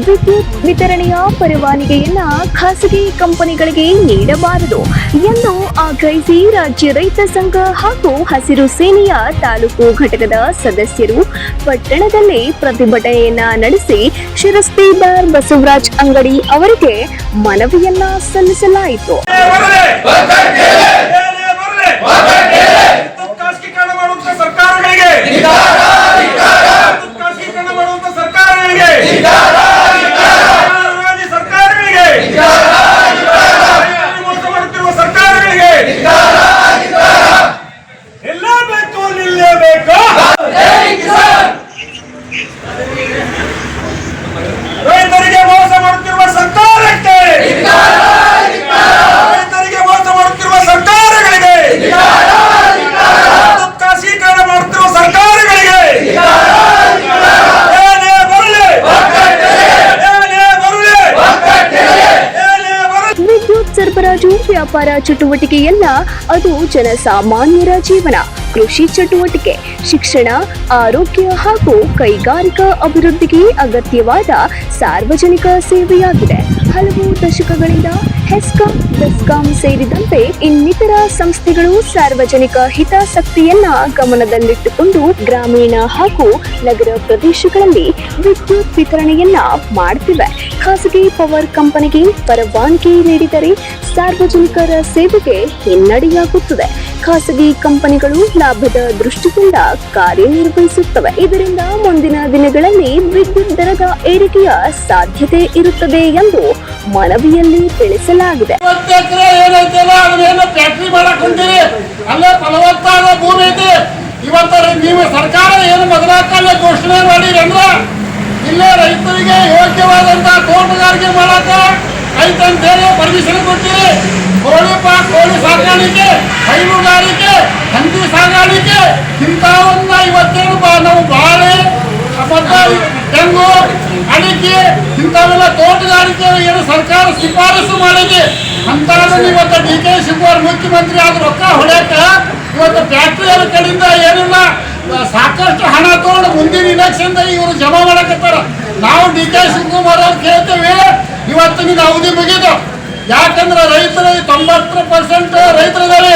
ವಿದ್ಯುತ್ ವಿತರಣೆಯ ಪರವಾನಗಿಯನ್ನ ಖಾಸಗಿ ಕಂಪನಿಗಳಿಗೆ ನೀಡಬಾರದು ಎಂದು ಆಗ್ರಹಿಸಿ ರಾಜ್ಯ ರೈತ ಸಂಘ ಹಾಗೂ ಹಸಿರು ಸೇನೆಯ ತಾಲೂಕು ಘಟಕದ ಸದಸ್ಯರು ಪಟ್ಟಣದಲ್ಲಿ ಪ್ರತಿಭಟನೆಯನ್ನ ನಡೆಸಿ ಶಿರಸ್ತೆದಾರ್ ಬಸವರಾಜ್ ಅಂಗಡಿ ಅವರಿಗೆ ಮನವಿಯನ್ನ ಸಲ್ಲಿಸಲಾಯಿತು. ರೈತರಿಗೆ ಮೋಸ ಮಾಡುತ್ತಿರುವ ಸರ್ಕಾರಕ್ಕೆ, ರೈತರಿಗೆ ಮೋಸ ಮಾಡುತ್ತಿರುವ ಸರ್ಕಾರಗಳಿಗೆ, ಖಾಸಗೀಕರಣ ಮಾಡುತ್ತಿರುವ ಸರ್ಕಾರಗಳಿಗೆ ಏನೇ ಬರಲಿ, ವಿದ್ಯುತ್ ಸರಬರಾಜು ವ್ಯಾಪಾರ ಚಟುವಟಿಕೆಯಲ್ಲ, ಅದು ಜನಸಾಮಾನ್ಯರ ಜೀವನ, ಕೃಷಿ ಚಟುವಟಿಕೆ, ಶಿಕ್ಷಣ, ಆರೋಗ್ಯ ಹಾಗೂ ಕೈಗಾರಿಕಾ ಅಭಿವೃದ್ಧಿಗೆ ಅಗತ್ಯವಾದ ಸಾರ್ವಜನಿಕ ಸೇವೆಯಾಗಿದೆ. ಹಲವು ದಶಕಗಳಿಂದ ಹೆಸ್ಕಾಂ, ಬೆಸ್ಕಾಂ ಸೇರಿದಂತೆ ಇನ್ನಿತರ ಸಂಸ್ಥೆಗಳು ಸಾರ್ವಜನಿಕ ಹಿತಾಸಕ್ತಿಯನ್ನ ಗಮನದಲ್ಲಿಟ್ಟುಕೊಂಡು ಗ್ರಾಮೀಣ ಹಾಗೂ ನಗರ ಪ್ರದೇಶಗಳಲ್ಲಿ ವಿದ್ಯುತ್ ವಿತರಣೆಯನ್ನ ಮಾಡ್ತಿವೆ. ಖಾಸಗಿ ಪವರ್ ಕಂಪನಿಗೆ ಪರವಾನಗಿ ನೀಡಿದರೆ ಸಾರ್ವಜನಿಕರ ಸೇವೆಗೆ ಹಿನ್ನಡೆಯಾಗುತ್ತದೆ. ಖಾಸಗಿ ಕಂಪನಿಗಳು ಲಾಭದ ದೃಷ್ಟಿಯಿಂದ ಕಾರ್ಯನಿರ್ವಹಿಸುತ್ತವೆ. ಇದರಿಂದ ಮುಂದಿನ ದಿನಗಳಲ್ಲಿ ವಿದ್ಯುತ್ ದರದ ಏರಿಕೆಯ ಸಾಧ್ಯತೆ ಇರುತ್ತದೆ ಎಂದು ಮನವಿಯಲ್ಲಿ ತಿಳಿಸಲಾಗಿದೆ. ಫ್ಯಾಕ್ಟರಿ ಮಾಡಕ್ ಹೊಂಟಿರಿ, ಅಲ್ಲೇ ಫಲವತ್ತಾದ ಭೂಮಿ ಐತಿ. ಇವತ್ತು ನೀವು ಸರ್ಕಾರ ಏನು ಮೊದಲಾಕಲ್ಲೇ ಘೋಷಣೆ ಮಾಡಿರಿ ಅಂದ್ರ ಇಲ್ಲೇ ರೈತರಿಗೆ ಯೋಗ್ಯವಾದಂತ ತೋಟಗಾರಿಕೆ ಮಾಡಕ ಐತೆ ಅಂತ ಹೇಳಿ ಪರ್ಮಿಷನ್ ಕೊಡ್ತೀರಿ. ಕೋಳಿ ಸಾಕಾಣಿಕೆ, ಹೈನುಗಾರಿಕೆ, ಹಂದಿ ಸಾಗಾಣಿಕೆ ಇಂಥವನ್ನ ಇವತ್ತೇನು ನಾವು ಬಾಳೆ ಮತ್ತು ತೆಂಗು, ಅಡಿಕೆ ಇಂಥವೆಲ್ಲ ತೋಟಗಾರಿಕೆ ಏನು ಸರ್ಕಾರ ಶಿಫಾರಸು ಮಾಡಿದೆ ಅಂತ ಇವತ್ತು ಡಿ ಕೆ ಶಿವಕುಮಾರ್ ಮುಖ್ಯಮಂತ್ರಿ ಆದ ರೊಕ್ಕ ಹೊಡೆಯಕ ಇವತ್ತು ಫ್ಯಾಕ್ಟರಿ ಕಡೆಯಿಂದ ಏನಿಲ್ಲ ಸಾಕಷ್ಟು ಹಣ ತಗೊಂಡು ಮುಂದಿನ ಇಲೆಕ್ಷನ್ ಇವರು ಜಮಾ ಮಾಡಕತ್ತಾರ. ನಾವು ಡಿ ಕೆ ಶಿವಕುಮಾರ್ ಅವ್ರು ಕೇಳ್ತೇವೆ, ಇವತ್ತು ನಿನ್ನ ಅವಧಿ ಮುಗಿದು. ಯಾಕಂದ್ರೆ ರೈತರು 90% ರೈತರಿದ್ದಾರೆ,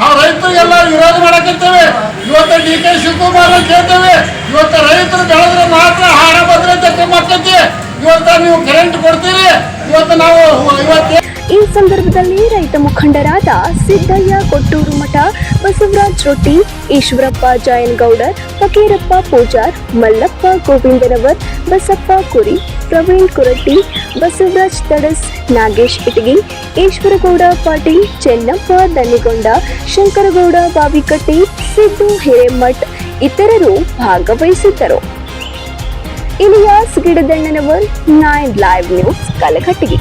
ಆ ರೈತರಿಗೆಲ್ಲ ವಿರೋಧ ಮಾಡಕತ್ತೇವೆ. ಇವತ್ತು ಡಿ ಕೆ ಶಿವಕುಮಾರ್ ಕೇಳ್ತೇವೆ, ಇವತ್ತು ರೈತರು ಬೆಳೆದ್ರೆ ಮಾತ್ರ ಆಹಾರ ಭದ್ರತೆ ಕಮ್ಮಕ್ಕೈತಿ. ಇವತ್ತು ನೀವು ಕರೆಂಟ್ ಕೊಡ್ತೀರಿ, ಇವತ್ತು ನಾವು ಇವತ್ತು. ಈ ಸಂದರ್ಭದಲ್ಲಿ ರೈತ ಮುಖಂಡರಾದ ಸಿದ್ದಯ್ಯ ಕೊಟ್ಟೂರು ಮಠ, ಬಸವರಾಜ್ ರೊಟ್ಟಿ, ಈಶ್ವರಪ್ಪ ಜಾಯನಗೌಡರ್, ಫಕೀರಪ್ಪ ಪೂಜಾರ್, ಮಲ್ಲಪ್ಪ ಗೋವಿಂದನವರ್, ಬಸಪ್ಪ ಕುರಿ, ಪ್ರವೀಣ್ ಕುರಟ್ಟಿ, ಬಸವರಾಜ್ ತಡಸ್, ನಾಗೇಶ್ ಇಟಗಿ, ಈಶ್ವರಗೌಡ ಪಾಟೀಲ್, ಚೆನ್ನಪ್ಪ ದನ್ನಿಗೊಂಡ, ಶಂಕರಗೌಡ ಬಾವಿಕಟ್ಟಿ, ಸಿದ್ದು ಹಿರೇಮಠ್ ಇತರರು ಭಾಗವಹಿಸಿದ್ದರು. Ilyas Gidadannavar, 9 live news, Kalghatgi.